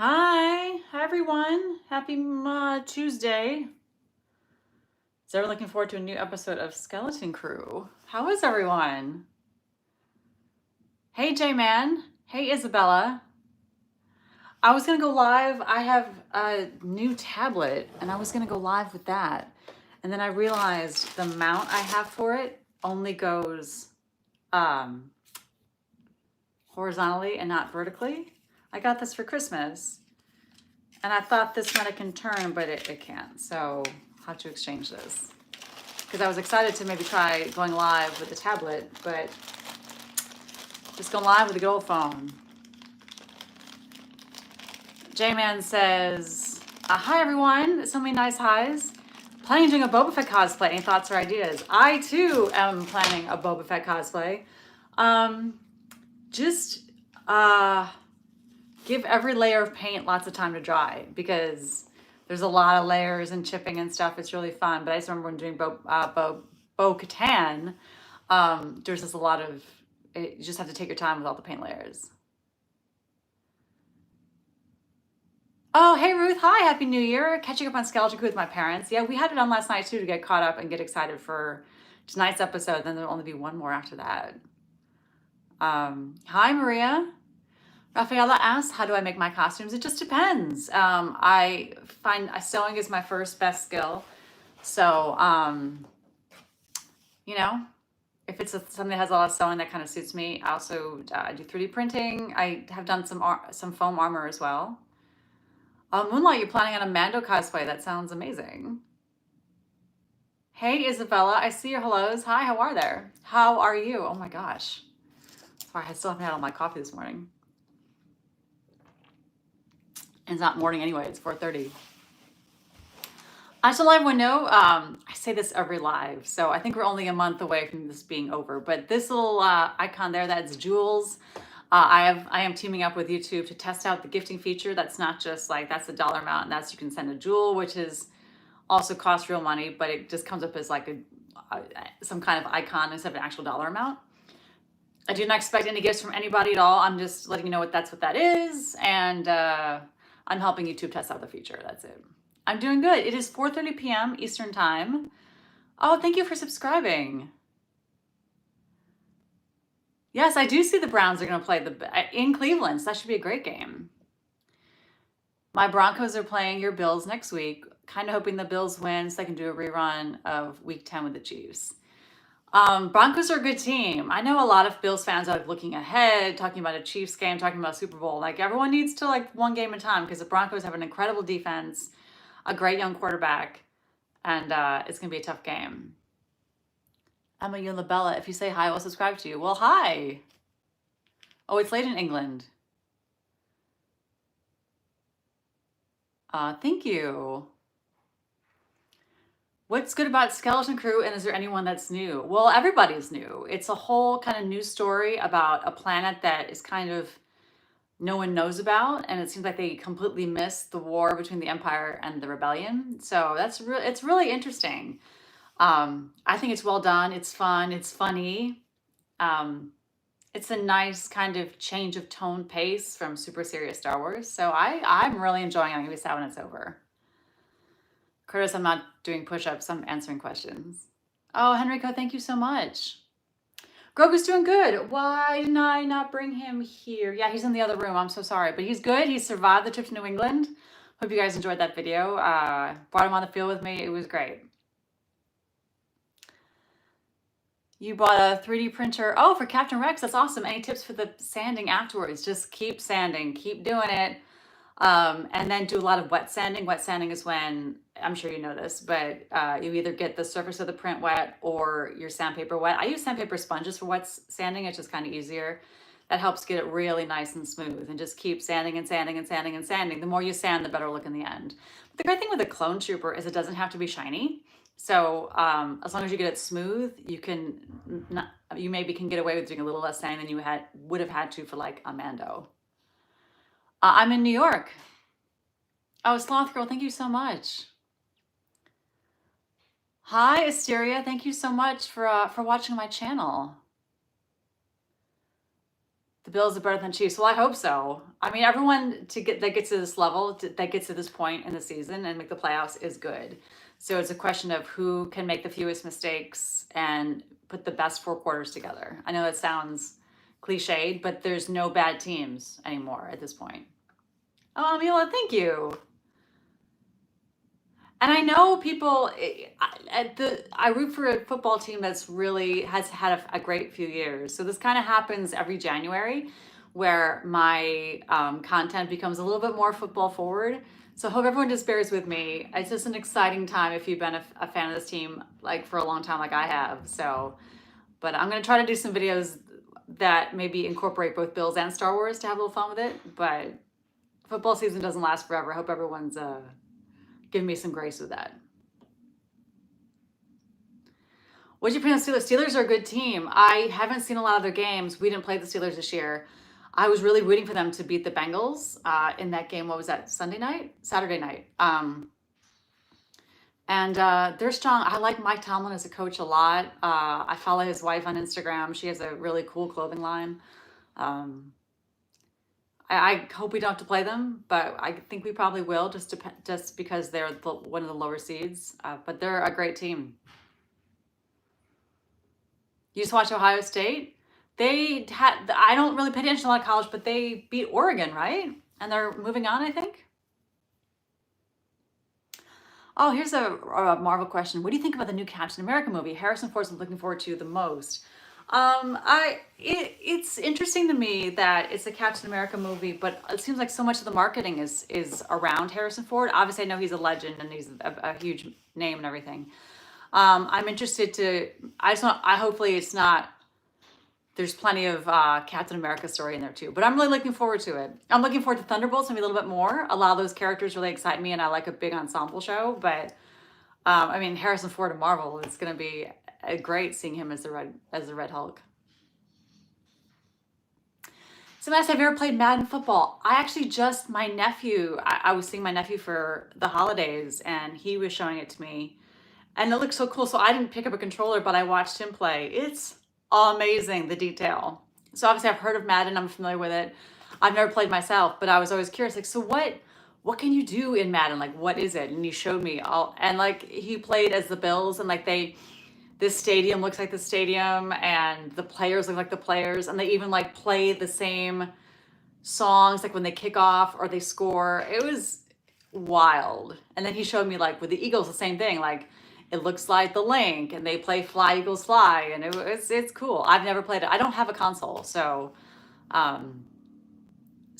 Hi everyone. Happy Tuesday. Is everyone looking forward to a new episode of Skeleton Crew? How is everyone? Hey J-Man. Hey Isabella. I was gonna go live. I have a new tablet and I was gonna go live with that. And then I realized the mount I have for it only goes horizontally and not vertically. I got this for Christmas. And I thought this one it can turn, but it can't. So I'll have to exchange this. Because I was excited to maybe try going live with the tablet, but just going live with the good old phone. J-Man says, hi everyone, so many nice highs. Planning on doing a Boba Fett cosplay, any thoughts or ideas? I too am planning a Boba Fett cosplay. Just give every layer of paint lots of time to dry because there's a lot of layers and chipping and stuff. It's really fun. But I just remember when doing Bo-Katan, there's just a lot of, you just have to take your time with all the paint layers. Oh, hey Ruth. Hi, Happy New Year. Catching up on Skeleton Crew with my parents. Yeah, we had it on last night too to get caught up and get excited for tonight's episode. Then there'll only be one more after that. Hi, Maria. Rafaela asks, how do I make my costumes? It just depends. I find sewing is my first best skill. So, you know, if it's something that has a lot of sewing, that kind of suits me. I also do 3D printing. I have done some foam armor as well. Moonlight, you're planning on a Mando cosplay. That sounds amazing. Hey, Isabella, I see your hellos. Hi, how are there? How are you? Oh my gosh. Sorry, I still haven't had all my coffee this morning. And it's not morning anyway, it's 4:30. I just want to let everyone know, I say this every live, so I think we're only a month away from this being over, but this little icon there, that's Jules. I am teaming up with YouTube to test out the gifting feature. That's not just like, that's the dollar amount, and that's you can send a jewel, which is also costs real money, but it just comes up as like some kind of icon instead of an actual dollar amount. I do not expect any gifts from anybody at all. I'm just letting you know what that is, and I'm helping YouTube test out the feature. That's it. I'm doing good. It is 4:30 p.m. Eastern Time. Oh, thank you for subscribing. Yes, I do see the Browns are going to play in Cleveland, so that should be a great game. My Broncos are playing your Bills next week. Kind of hoping the Bills win so I can do a rerun of Week 10 with the Chiefs. Broncos are a good team. I know a lot of Bills fans are looking ahead, talking about a Chiefs game, talking about Super Bowl. Like everyone needs to like one game at a time because the Broncos have an incredible defense, a great young quarterback, and it's gonna be a tough game. Emma, you and Labella, if you say hi, I'll subscribe to you. Well, hi. Oh, it's late in England. Thank you. What's good about Skeleton Crew, and is there anyone that's new? Well, everybody's new. It's a whole kind of new story about a planet that is kind of no one knows about, and it seems like they completely missed the war between the Empire and the Rebellion. So it's really interesting. I think it's well done. It's fun. It's funny. It's a nice kind of change of tone pace from super serious Star Wars. So I'm really enjoying it. I'm gonna be sad when it's over. Curtis, I'm not doing push-ups. I'm answering questions. Oh, Henrico, thank you so much. Grogu's doing good. Why didn't I not bring him here? Yeah, he's in the other room. I'm so sorry. But he's good. He survived the trip to New England. Hope you guys enjoyed that video. Brought him on the field with me. It was great. You bought a 3D printer. Oh, for Captain Rex. That's awesome. Any tips for the sanding afterwards? Just keep sanding. Keep doing it. And then do a lot of wet sanding. Wet sanding is when, I'm sure you know this, but you either get the surface of the print wet or your sandpaper wet. I use sandpaper sponges for wet sanding. It's just kind of easier. That helps get it really nice and smooth, and just keep sanding and sanding and sanding and sanding. The more you sand, the better look in the end. But the great thing with a clone trooper is it doesn't have to be shiny. So as long as you get it smooth, you maybe can get away with doing a little less sanding than you would have had to for like a Mando. I'm in New York. Oh, Sloth Girl, thank you so much. Hi, Asteria. Thank you so much for watching my channel. The Bills are better than Chiefs. Well, I hope so. I mean, everyone that gets to this level, that gets to this point in the season and make the playoffs is good. So it's a question of who can make the fewest mistakes and put the best 4 quarters together. I know that sounds cliched, but there's no bad teams anymore at this point. Oh, Amila, thank you. And I know people I root for a football team that's really has had a great few years. So this kind of happens every January where my content becomes a little bit more football forward. So I hope everyone just bears with me. It's just an exciting time if you've been a fan of this team like for a long time like I have. So, but I'm going to try to do some videos that maybe incorporate both Bills and Star Wars to have a little fun with it. But football season doesn't last forever. I hope everyone's give me some grace with that. What'd you think of Steelers? Steelers are a good team. I haven't seen a lot of their games. We didn't play the Steelers this year. I was really rooting for them to beat the Bengals in that game. What was that? Saturday night. And they're strong. I like Mike Tomlin as a coach a lot. I follow his wife on Instagram. She has a really cool clothing line. I hope we don't have to play them, but I think we probably will just because they're one of the lower seeds. But they're a great team. You just watch Ohio State? I don't really pay attention to a lot of college, but they beat Oregon, right? And they're moving on, I think. Oh, here's a Marvel question. What do you think about the new Captain America movie? Harrison Ford, I'm looking forward to the most. It's interesting to me that it's a Captain America movie, but it seems like so much of the marketing is around Harrison Ford. Obviously, I know he's a legend and he's a huge name and everything. I'm interested to. Hopefully, it's not. There's plenty of Captain America story in there too, but I'm really looking forward to it. I'm looking forward to Thunderbolts maybe a little bit more. A lot of those characters really excite me, and I like a big ensemble show. But I mean, Harrison Ford and Marvel, it's going to be great seeing him as the Red Hulk. Someone asked, have you ever played Madden football? I actually my nephew, I was seeing my nephew for the holidays and he was showing it to me and it looked so cool. So I didn't pick up a controller, but I watched him play. It's amazing, the detail. So obviously I've heard of Madden, I'm familiar with it. I've never played myself, but I was always curious, like, so what can you do in Madden? Like, what is it? And he showed me and like he played as the Bills and like this stadium looks like the stadium and the players look like the players and they even like play the same songs like when they kick off or they score. It was wild. And then he showed me like with the Eagles the same thing, like it looks like the Link and they play Fly Eagles Fly and it's cool. I've never played it. I don't have a console, so I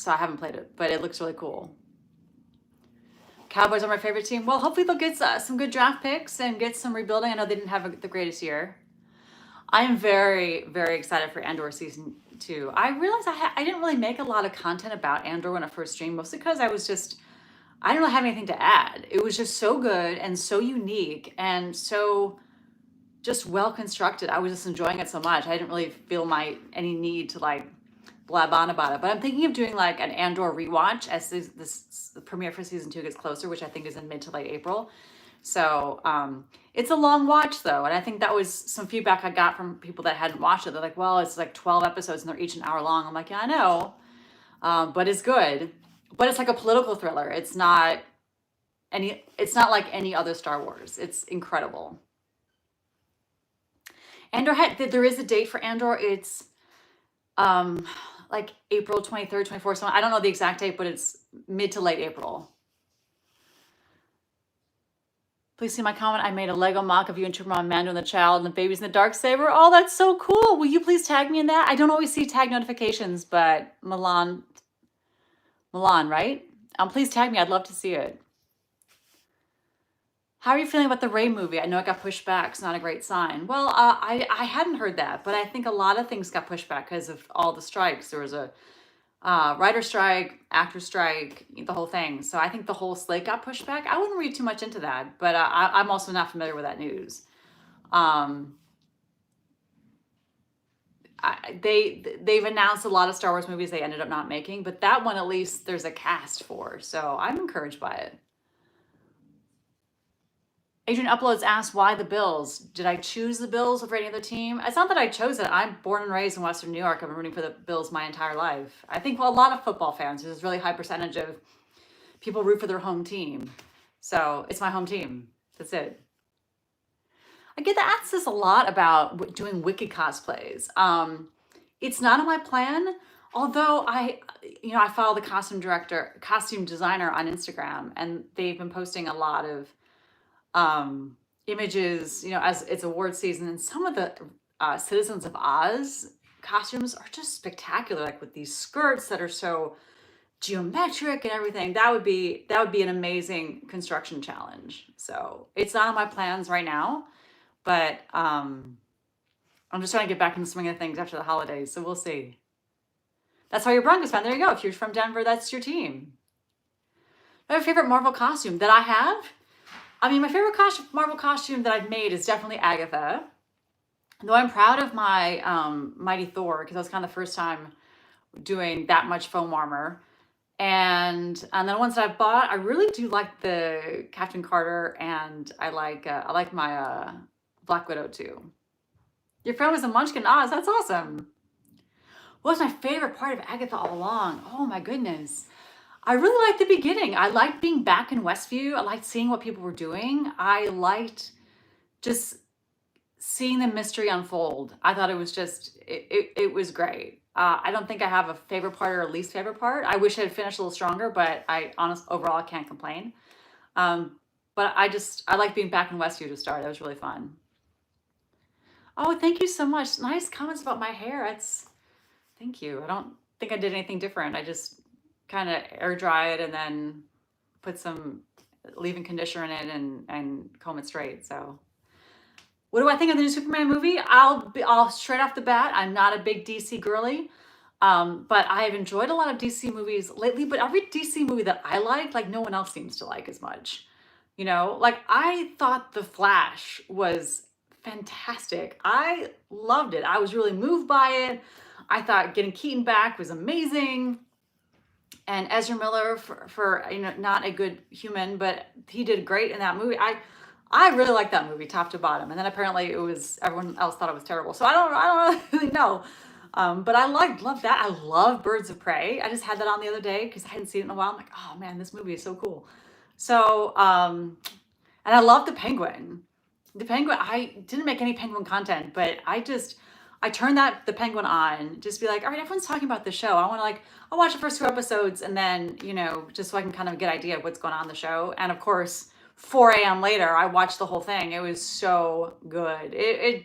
haven't played it, but it looks really cool. Cowboys are my favorite team. Well, hopefully they'll get some good draft picks and get some rebuilding. I know they didn't have the greatest year. I am very, very excited for Andor season 2. I realized I didn't really make a lot of content about Andor when I first streamed, mostly because I didn't really have anything to add. It was just so good and so unique and so just well constructed. I was just enjoying it so much. I didn't really feel any need to like blab on about it, but I'm thinking of doing like an Andor rewatch as this premiere for season 2 gets closer, which I think is in mid to late April. So it's a long watch though, and I think that was some feedback I got from people that hadn't watched it. They're like, well, it's like 12 episodes and they're each an hour long. I'm like, yeah, I know, but it's good. But it's like a political thriller. It's not like any other Star Wars. It's incredible. Andor there is a date for Andor. It's like April 23rd, 24th. So I don't know the exact date, but it's mid to late April. Please see my comment. I made a Lego mock of you and Superman, Mando and the Child and the babies in the Darksaber. Oh, that's so cool. Will you please tag me in that? I don't always see tag notifications, but Milan, right? Please tag me. I'd love to see it. How are you feeling about the Rey movie? I know it got pushed back. It's not a great sign. Well, I hadn't heard that, but I think a lot of things got pushed back because of all the strikes. There was a writer strike, actor strike, the whole thing. So I think the whole slate got pushed back. I wouldn't read too much into that, but I'm also not familiar with that news. They've announced a lot of Star Wars movies they ended up not making, but that one at least there's a cast for. So I'm encouraged by it. Adrian Uploads asked, why the Bills? Did I choose the Bills over any other team? It's not that I chose it. I'm born and raised in Western New York. I've been rooting for the Bills my entire life. I think, well, a lot of football fans, there's a really high percentage of people root for their home team. So it's my home team. That's it. I get asked this a lot about doing Wicked cosplays. It's not on my plan, although I follow the costume designer on Instagram, and they've been posting a lot of images, as it's award season, and some of the Citizens of Oz costumes are just spectacular, like with these skirts that are so geometric and everything. That would be an amazing construction challenge. So it's not on my plans right now, but I'm just trying to get back in the swing of things after the holidays. So we'll see. That's why you're a Broncos fan. There you go. If you're from Denver, that's your team. My favorite Marvel costume that I have. I mean, my favorite Marvel costume that I've made is definitely Agatha. Though I'm proud of my Mighty Thor, because that was kind of the first time doing that much foam armor. And then ones that I've bought, I really do like the Captain Carter, and I like my Black Widow too. Your friend was a Munchkin Oz. That's awesome. What was my favorite part of Agatha all along? Oh my goodness. I really liked the beginning. I liked being back in Westview. I liked seeing what people were doing. I liked just seeing the mystery unfold. I thought it was just, it was great. I don't think I have a favorite part or a least favorite part. I wish I had finished a little stronger, but overall, I can't complain. But I like being back in Westview to start. That was really fun. Oh, thank you so much. Nice comments about my hair. Thank you. I don't think I did anything different. I just kind of air dry it and then put some leave-in conditioner in it and comb it straight. So what do I think of the new Superman movie? I'll straight off the bat, I'm not a big DC girly, but I have enjoyed a lot of DC movies lately, but every DC movie that I like no one else seems to like as much. Like I thought The Flash was fantastic. I loved it. I was really moved by it. I thought getting Keaton back was amazing. And Ezra Miller for not a good human, but he did great in that movie. I really liked that movie top to bottom. And then apparently everyone else thought it was terrible. So I don't really know. But I loved that. I love Birds of Prey. I just had that on the other day because I hadn't seen it in a while. I'm like, oh man, this movie is so cool. So, and I love the Penguin. I didn't make any Penguin content, but I turned the Penguin on, just be like, all right, everyone's talking about the show. I'll watch the first 2 episodes and then, just so I can kind of get an idea of what's going on in the show. And of course, 4 a.m. later, I watched the whole thing. It was so good. It's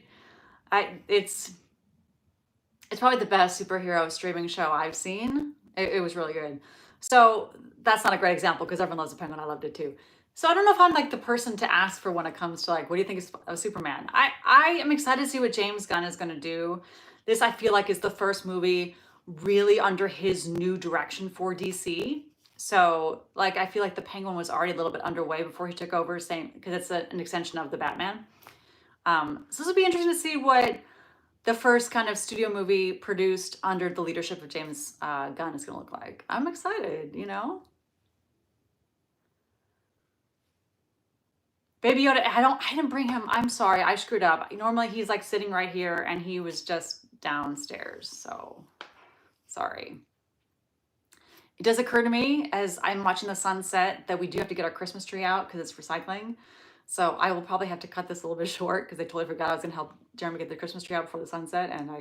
probably the best superhero streaming show I've seen. It was really good. So that's not a great example because everyone loves the Penguin. I loved it too. So I don't know if I'm like the person to ask for when it comes to like, what do you think of Superman? I am excited to see what James Gunn is going to do. This I feel like is the first movie really under his new direction for DC. So like, I feel like the Penguin was already a little bit underway before he took over, because it's an extension of the Batman. So this will be interesting to see what the first kind of studio movie produced under the leadership of James Gunn is going to look like. I'm excited, Baby Yoda, I didn't bring him. I'm sorry, I screwed up. Normally he's like sitting right here and he was just downstairs. So sorry. It does occur to me as I'm watching the sunset that we do have to get our Christmas tree out because it's recycling. So I will probably have to cut this a little bit short because I totally forgot I was gonna help Jeremy get the Christmas tree out before the sunset. And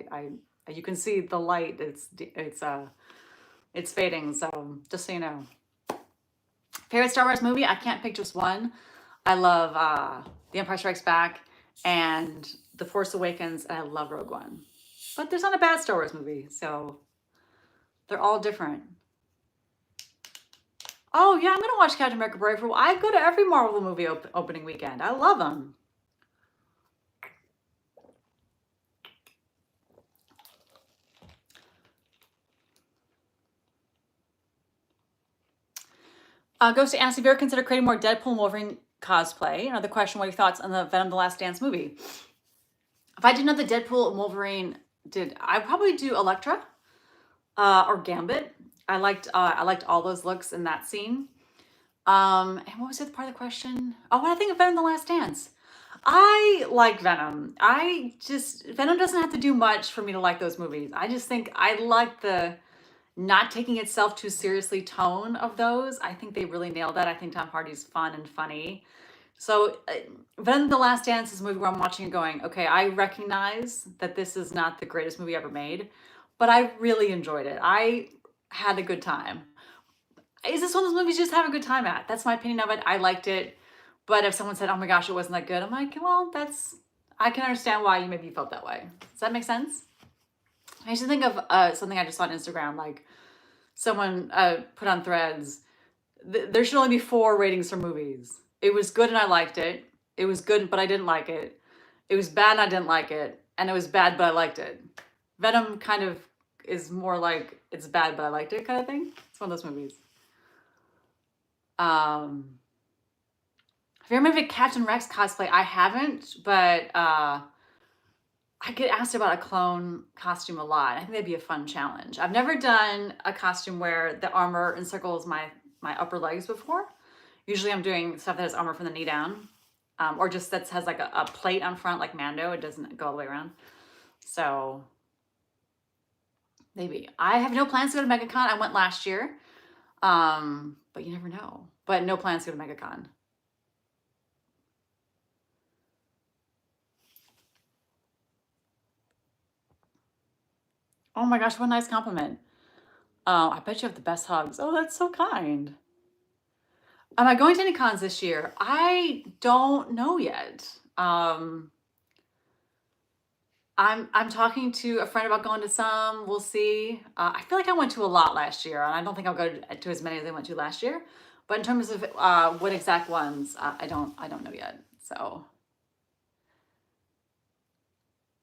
you can see the light, it's fading. So just so you know. Favorite Star Wars movie? I can't pick just one. I love The Empire Strikes Back and The Force Awakens, and I love Rogue One. But there's not a bad Star Wars movie, so they're all different. Oh yeah, I'm gonna watch Captain America: Brave for a while. I go to every Marvel movie opening weekend. I love them. Ghost asked if you ever consider creating more Deadpool and Wolverine cosplay. Another question, what are your thoughts on the Venom: The Last Dance movie? If I did another Deadpool and Wolverine, I'd probably do Elektra or Gambit. I liked all those looks in that scene. And what was the other part of the question? Oh, what I think of Venom: The Last Dance. I like Venom. Venom doesn't have to do much for me to like those movies. I just think I like the not taking itself too seriously tone of those. I think they really nailed that. I think Tom Hardy's fun and funny. So, Venom: The Last Dance is a movie where I'm watching and going, okay, I recognize that this is not the greatest movie ever made, but I really enjoyed it. I had a good time. Is this one of those movies you just have a good time at? That's my opinion of it. I liked it. But if someone said, oh my gosh, it wasn't that good, I'm like, well, I can understand why you maybe felt that way. Does that make sense? I used to think of something I just saw on Instagram, like someone put on Threads, there should only be 4 ratings for movies. It was good and I liked it. It was good, but I didn't like it. It was bad and I didn't like it. And it was bad, but I liked it. Venom kind of is more like it's bad, but I liked it kind of thing. It's one of those movies. Have you ever made a Captain Rex cosplay? I haven't, but I get asked about a clone costume a lot. I think that'd be a fun challenge. I've never done a costume where the armor encircles my upper legs before. Usually I'm doing stuff that has armor from the knee down, or just that has like a plate on front like Mando. It doesn't go all the way around. So maybe. I have no plans to go to MegaCon. I went last year, but you never know. But no plans to go to MegaCon. Oh my gosh, what a nice compliment. I bet you have the best hugs. Oh, that's so kind. Am I going to any cons this year? I don't know yet. I'm talking to a friend about going to some. We'll see. I feel like I went to a lot last year, and I don't think I'll go to as many as I went to last year. But in terms of what exact ones, I don't know yet. So,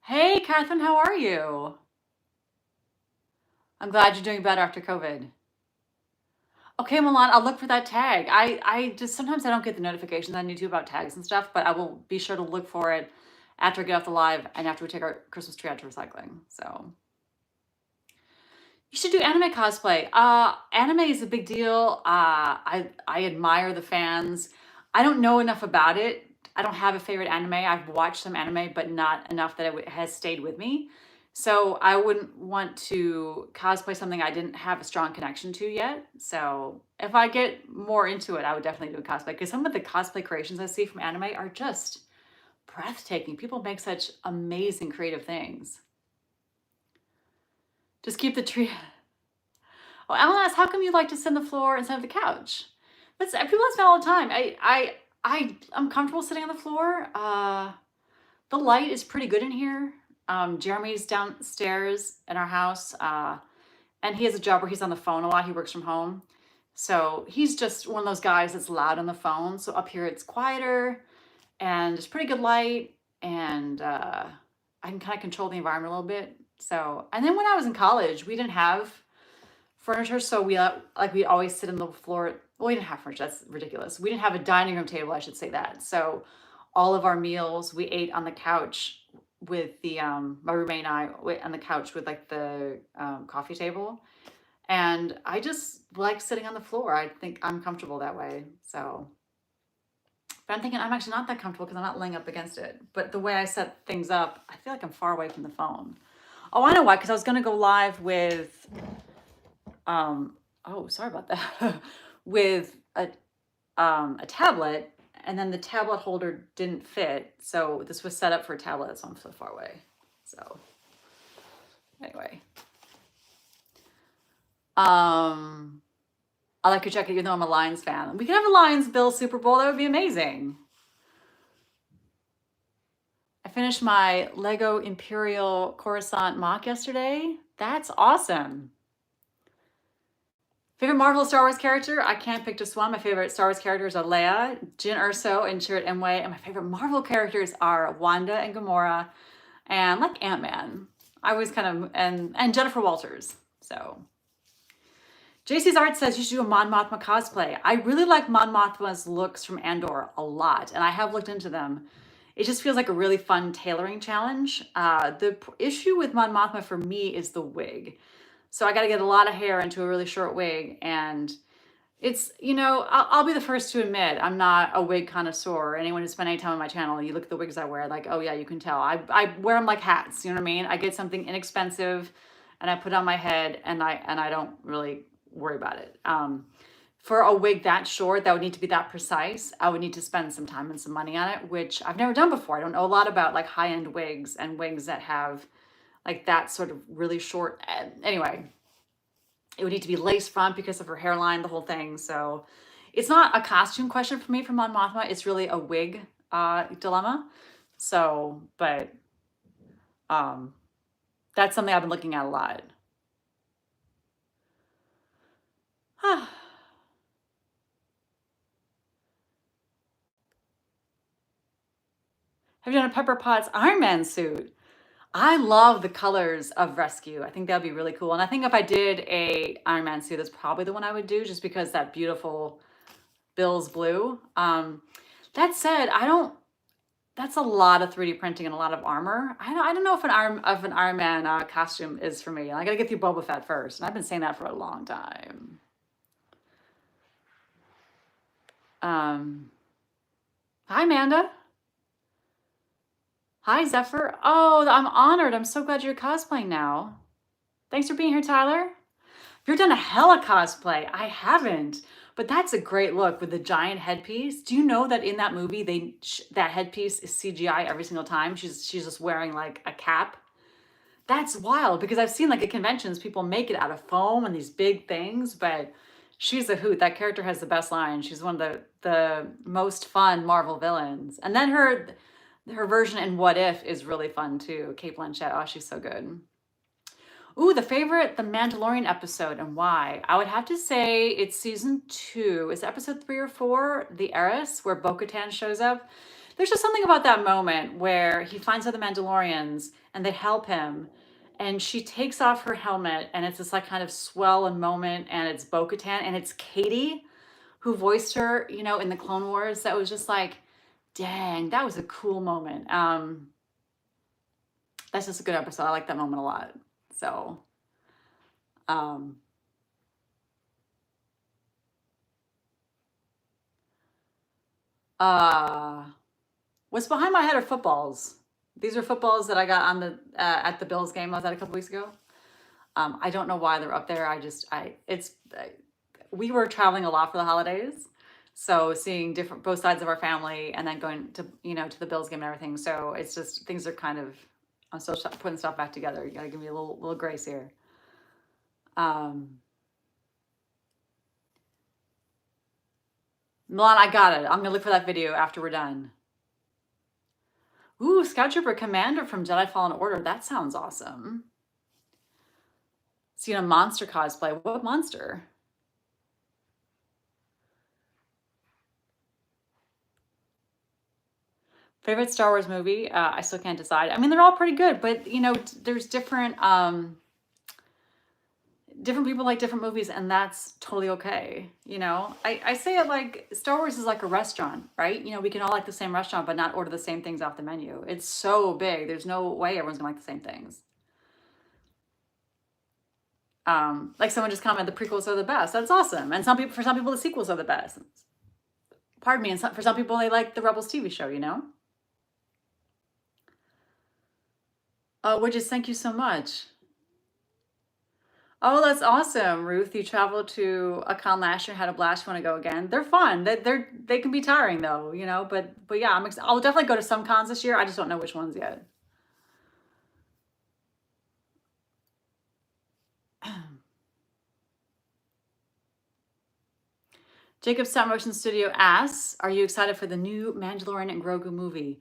hey, Catherine, how are you? I'm glad you're doing better after COVID. Okay, Milan, I'll look for that tag. I just sometimes I don't get the notifications on YouTube about tags and stuff, but I will be sure to look for it after I get off the live and after we take our Christmas tree out to recycling. So you should do anime cosplay. Anime is a big deal. I admire the fans. I don't know enough about it. I don't have a favorite anime. I've watched some anime, but not enough that it has stayed with me. So I wouldn't want to cosplay something I didn't have a strong connection to yet. So if I get more into it, I would definitely do a cosplay because some of the cosplay creations I see from anime are just breathtaking. People make such amazing creative things. Just keep the tree. Oh, Alan asks, how come you like to sit on the floor instead of the couch? But people ask me all the time. I'm comfortable sitting on the floor. The light is pretty good in here. Jeremy's downstairs in our house, and he has a job where he's on the phone a lot. He works from home. So he's just one of those guys that's loud on the phone. So up here it's quieter and it's pretty good light, and I can kind of control the environment a little bit. So, and then when I was in college, we didn't have furniture, so we always sit on the floor. Well, we didn't have furniture. That's ridiculous. We didn't have a dining room table, I should say that. So all of our meals we ate on the couch with the my roommate and I on the couch with like the coffee table, and I just like sitting on the floor. I think I'm comfortable that way. So, but I'm thinking I'm actually not that comfortable because I'm not laying up against it. But the way I set things up, I feel like I'm far away from the phone. Oh, I know why. Because I was gonna go live with oh, sorry about that. With a tablet, and then the tablet holder didn't fit. So this was set up for a tablet, so I'm so far away. So anyway. I like your jacket, even though I'm a Lions fan. We can have a Lions Bills Super Bowl. That would be amazing. I finished my Lego Imperial Coruscant mock yesterday. That's awesome. Favorite Marvel Star Wars character? I can't pick just one. My favorite Star Wars characters are Leia, Jyn Erso, and Chirrut Imwe. And my favorite Marvel characters are Wanda and Gamora, and like Ant-Man. I was kind of, and Jennifer Walters. So JC's Art says you should do a Mon Mothma cosplay. I really like Mon Mothma's looks from Andor a lot, and I have looked into them. It just feels like a really fun tailoring challenge. The issue with Mon Mothma for me is the wig. So I got to get a lot of hair into a really short wig, and It's, I'll be the first to admit I'm not a wig connoisseur. Anyone who's spent any time on my channel, you look at the wigs I wear, like, oh yeah, you can tell. I wear them like hats, you know what I mean? I get something inexpensive and I put it on my head and I don't really worry about it. For a wig that short, that would need to be that precise, I would need to spend some time and some money on it, which I've never done before. I don't know a lot about like high-end wigs and wigs that have like that sort of really short. Anyway, it would need to be lace front because of her hairline, the whole thing. So it's not a costume question for me for Mon Mothma. It's really a wig dilemma. So, but um, that's something I've been looking at a lot. Have you done a Pepper Potts Iron Man suit? I love the colors of Rescue. I think that'd be really cool. And I think if I did a Iron Man suit, that's probably the one I would do, just because that beautiful Bill's blue. That said, I don't. That's a lot of 3D printing and a lot of armor. I don't know if an Iron Man costume is for me. I gotta get through Boba Fett first, and I've been saying that for a long time. Hi, Amanda. Hi, Zephyr. Oh, I'm honored. I'm so glad you're cosplaying now. Thanks for being here, Tyler. You've done a hella cosplay. I haven't, but that's a great look with the giant headpiece. Do you know that in that movie, that headpiece is CGI every single time? She's just wearing like a cap. That's wild because I've seen like at conventions, people make it out of foam and these big things, but she's a hoot. That character has the best line. She's one of the most fun Marvel villains. And then her version in What If is really fun too. Cate Blanchett. Oh, she's so good. Ooh, the Mandalorian episode and why? I would have to say it's season 2. Is it episode 3 or 4? The Heiress, where Bo-Katan shows up. There's just something about that moment where he finds out the Mandalorians and they help him. And she takes off her helmet and it's this like kind of swell and moment and it's Bo-Katan and it's Katie who voiced her, in the Clone Wars. That was just like, dang, that was a cool moment. That's just a good episode. I like that moment a lot. So, what's behind my head are footballs. These are footballs that I got on the at the Bills game I was at a couple weeks ago. I don't know why they're up there. We were traveling a lot for the holidays, so seeing both sides of our family, and then going to to the Bills game and everything. So it's just things are kind of. I'm still putting stuff back together. You gotta give me a little grace here. Milan, I got it. I'm gonna look for that video after we're done. Ooh, Scout Trooper Commander from Jedi Fallen Order. That sounds awesome. Seen a monster cosplay. What monster? Favorite Star Wars movie? I still can't decide. I mean, they're all pretty good, but there's different people like different movies, and that's totally okay. I say it like Star Wars is like a restaurant, right? We can all like the same restaurant, but not order the same things off the menu. It's so big. There's no way everyone's gonna like the same things. Like someone just commented, the prequels are the best. That's awesome. And for some people, the sequels are the best. Pardon me. And for some people, they like the Rebels TV show, Widgets, thank you so much. Oh, that's awesome, Ruth. You traveled to a con last year, had a blast. You want to go again? They're fun. They can be tiring though, But yeah, I'll definitely go to some cons this year. I just don't know which ones yet. Jacob Stop Motion Studio asks, "Are you excited for the new Mandalorian and Grogu movie?"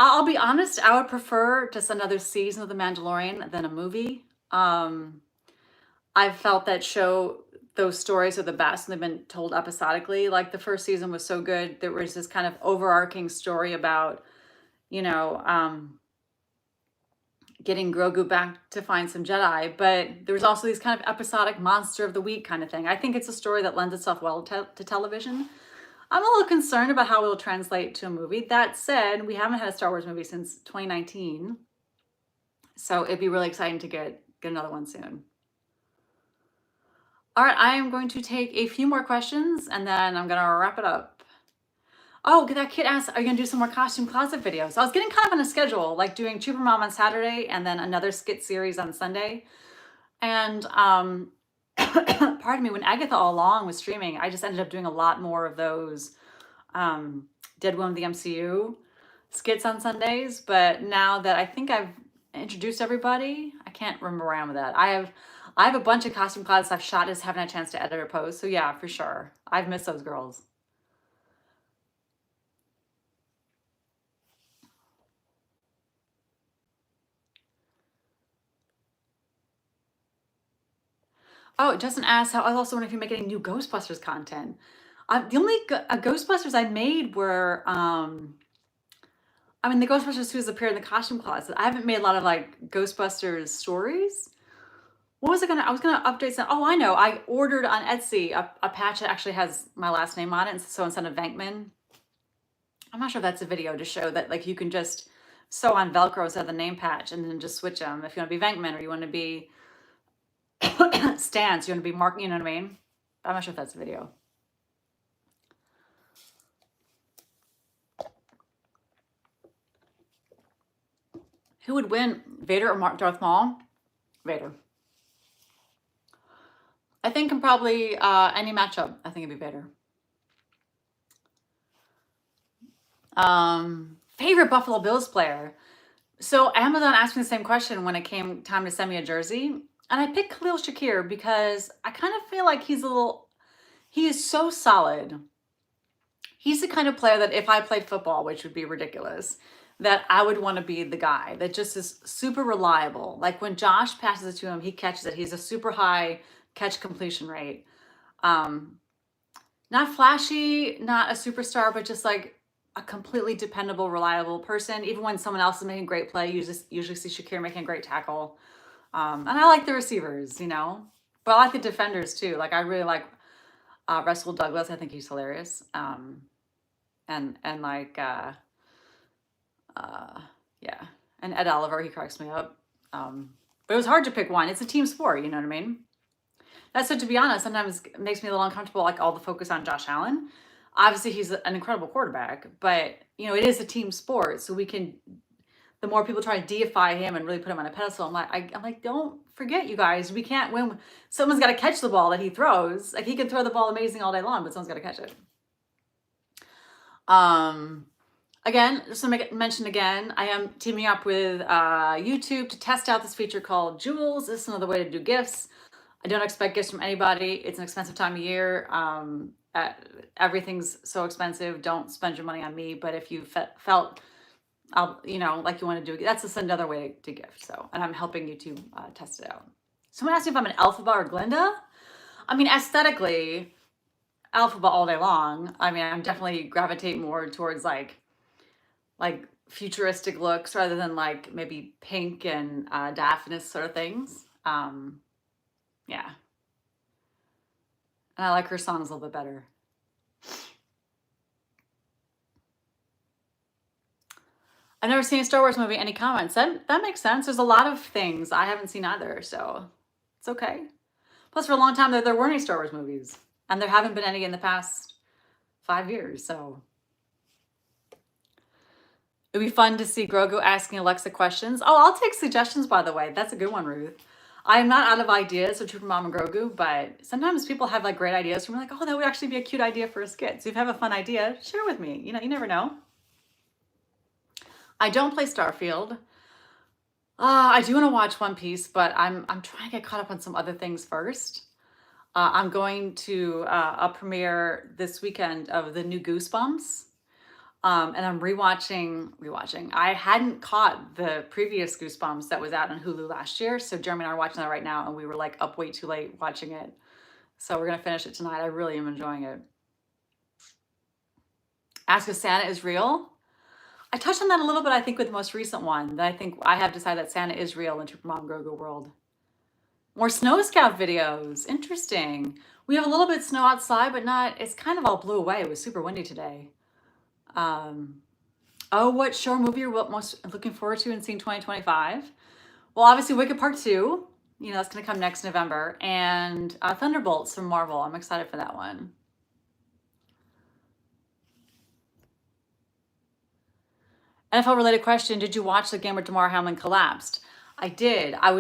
I'll be honest. I would prefer just another season of The Mandalorian than a movie. I've felt that those stories are the best and they've been told episodically. Like the first season was so good. There was this kind of overarching story about, getting Grogu back to find some Jedi, but there was also these kind of episodic monster of the week kind of thing. I think it's a story that lends itself well to television. I'm a little concerned about how it will translate to a movie. That said, we haven't had a Star Wars movie since 2019. So it'd be really exciting to get another one soon. All right, I am going to take a few more questions and then I'm gonna wrap it up. Oh, that kid asked, are you gonna do some more costume closet videos? I was getting kind of on a schedule, like doing Trooper Mom on Saturday and then another skit series on Sunday. And pardon me, when Agatha All Along was streaming, I just ended up doing a lot more of those Dead Woman of the MCU skits on Sundays. But now that I think I've introduced everybody, I can't remember where I am with that. I have a bunch of costume closets I've shot, just haven't had a chance to edit or post. So yeah, for sure. I've missed those girls. Oh, Justin asked how I was also wondering if you make any new Ghostbusters content. The only Ghostbusters I made were I mean, the Ghostbusters 2's appeared in the costume closet. I haven't made a lot of like Ghostbusters stories. What was I was gonna update some. Oh, I know. I ordered on Etsy a patch that actually has my last name on it. So instead of Venkman, I'm not sure if that's a video to show that like you can just sew on Velcro instead of the name patch and then just switch them if you want to be Venkman or you want to be Stance, you want to be Mark, you know what I mean? I'm not sure if that's a video. Who would win, Vader or Darth Maul? Vader. I think in probably any matchup, I think it'd be Vader. Favorite Buffalo Bills player? So Amazon asked me the same question when it came time to send me a jersey. And I picked Khalil Shakir because I kind of feel like he is so solid. He's the kind of player that if I played football, which would be ridiculous, that I would want to be the guy that just is super reliable. Like when Josh passes it to him, he catches it. He's a super high catch completion rate. Not flashy, not a superstar, but just like a completely dependable, reliable person. Even when someone else is making a great play, you just usually see Shakir making a great tackle. And I like the receivers, you know, but I like the defenders too. Like I really like Russell Douglas. I think he's hilarious. And like yeah, and Ed Oliver, he cracks me up. But it was hard to pick one. It's a team sport, you know what I mean? That's so, to be honest, sometimes it makes me a little uncomfortable, like all the focus on Josh Allen. Obviously, he's an incredible quarterback, but you know, it is a team sport, so we can. The more people try to deify him and really put him on a pedestal, I'm like, don't forget, you guys, we can't win. Someone's got to catch the ball that he throws. Like he can throw the ball amazing all day long, but someone's got to catch it. Again, just to mention again, I am teaming up with YouTube to test out this feature called Jewels. This is another way to do gifts. I don't expect gifts from anybody. It's an expensive time of year. Everything's so expensive. Don't spend your money on me. But if you felt, you know, like you want to do it, that's just another way to gift. So, and I'm helping YouTube test it out. Someone asked me if I'm an Elphaba or Glinda. I mean, aesthetically, Elphaba all day long. I mean, I'm definitely gravitate more towards like futuristic looks rather than like maybe pink and daphne sort of things. Yeah. And I like her songs a little bit better. I've never seen a Star Wars movie. Any comments? That makes sense. There's a lot of things I haven't seen either, so it's okay. Plus, for a long time, there weren't any Star Wars movies, and there haven't been any in the past 5 years, so it'd be fun to see Grogu asking Alexa questions. Oh, I'll take suggestions, by the way. That's a good one, Ruth. I'm not out of ideas for Trooper Mom and Grogu, but sometimes people have like great ideas from like, oh, that would actually be a cute idea for a skit. So if you have a fun idea, share with me. You know, you never know. I don't play Starfield. I do want to watch One Piece, but I'm trying to get caught up on some other things first. I'm going to a premiere this weekend of the new Goosebumps. And I'm rewatching. I hadn't caught the previous Goosebumps that was out on Hulu last year. So Jeremy and I are watching that right now, and we were like up way too late watching it. So we're gonna finish it tonight. I really am enjoying it. Ask if Santa is real. I touched on that a little bit, I think, with the most recent one. That I think I have decided that Santa is real in Trooper Mom Grogu world. More Snow Scout videos. Interesting. We have a little bit of snow outside, but not. It's kind of all blew away. It was super windy today. Oh, what show or movie you're most looking forward to and seeing 2025? Well, obviously Wicked Part 2. that's going to come next November. And Thunderbolts from Marvel. I'm excited for that one. NFL related question. Did you watch the game where Damar Hamlin collapsed? I did. I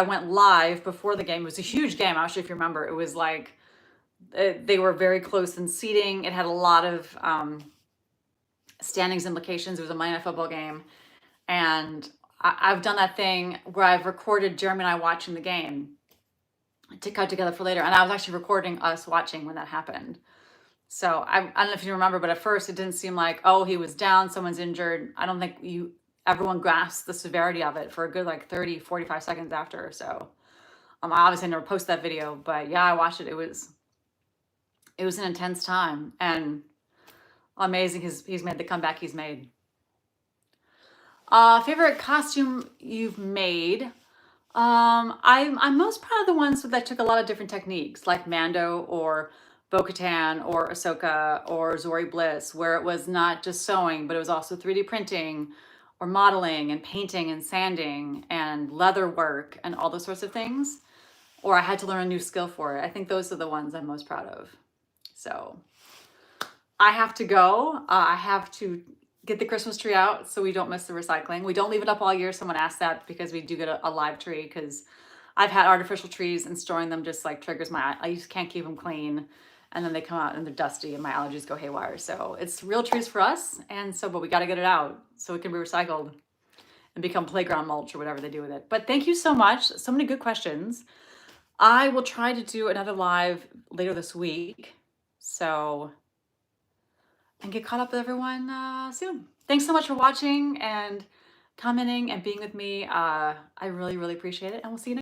went live before the game. It was a huge game. I'm not sure if you remember. It was like, they were very close in seating. It had a lot of standings implications. It was a Monday Night Football game. And I've done that thing where I've recorded Jeremy and I watching the game to cut together for later. And I was actually recording us watching when that happened. So I don't know if you remember, but at first it didn't seem like, oh, he was down, someone's injured. I don't think everyone grasped the severity of it for a good like 30, 45 seconds after. So I obviously never posted that video, but yeah, I watched it. It was an intense time, and amazing he's made the comeback he's made. Favorite costume you've made? I'm most proud of the ones that took a lot of different techniques, like Mando or Bo-Katan or Ahsoka or Zori Bliss, where it was not just sewing, but it was also 3D printing or modeling and painting and sanding and leather work and all those sorts of things. Or I had to learn a new skill for it. I think those are the ones I'm most proud of. So I have to go. I have to get the Christmas tree out so we don't miss the recycling. We don't leave it up all year. Someone asked that because we do get a live tree, because I've had artificial trees and storing them just like triggers I just can't keep them clean. And then they come out and they're dusty and my allergies go haywire. So it's real trees for us. But we got to get it out so it can be recycled and become playground mulch or whatever they do with it. But thank you so much. So many good questions. I will try to do another live later this week. And get caught up with everyone soon. Thanks so much for watching and commenting and being with me. I really, really appreciate it. And we'll see you next